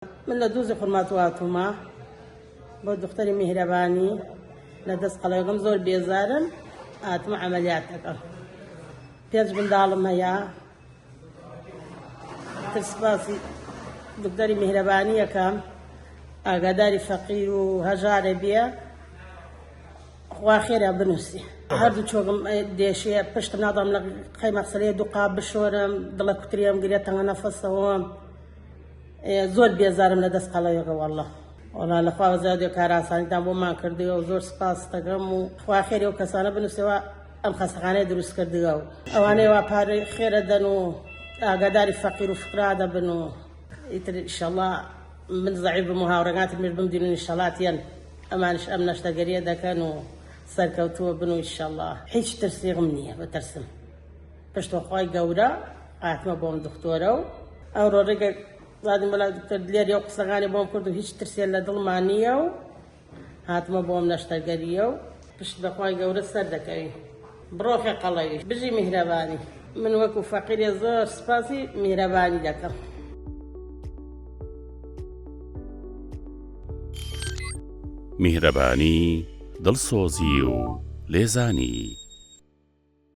من لدوزی خورماتواتوما بۆ دختەری میهرەبانی لە دەست قەڵەوەکەم زۆر بێزارم هاتمە عەمەلیاتەکە. 5 منداڵم هەیە. سپاسی دکتەری میهرەبانی یەکەم ئاگاداری فەقیر و هەژارە بێ خوا خێرا بنووسی. هەردوو چۆگم دێشێ پشتم نادام لە قەیمە قسەلەیە دوو قاب بشۆرم دڵە کوتریم گرێت تەنگە نەفەسەوەم. زۆر بێزارم لە دەست قەڵەوەکە وەڵڵا. وەڵا لەخوا وەزارەتی کاراسانیتان بۆمان کردووە و زۆر سپاس دەکەم و خوا خێری ئەو کەسانە بنووسێەوە ئەم خەستەخانەیە دروست کردووە و ئەوانەی وا پارەی خێرە دەن و ئاگاداری فەقیر و فقرا دەبن و ئیتر ئینشەڵڵا من زەعیف بم و هاوڕێگاتم مێش بمدین و ئینشەڵڵاتیان ئەمانش ئەم نەشتەگەریە دەکەن و سەرکەوتووە بن و ئینشەڵڵا هیچ ترسێغم نییە بەترسم. پشتوەخوای گەورە هاتمە بۆم دکتۆرە و ئەوڕۆ ڕێگە زادم بەلا دکتۆر دلێری ئەو قسەکانی بۆم کرد و هیچ ترسێ لە دڵمان نییە و هاتمە بۆم نەشتەگەریە و پشت بەخوای گەورە سەر دەکەوی. بڕۆخێ قەڵەوی بژی میهرەبانی من وەکو فەقیرێ زۆر سپاسی میهرەبانی دەکەم. میهرەبانی دڵسۆزی و لێزانی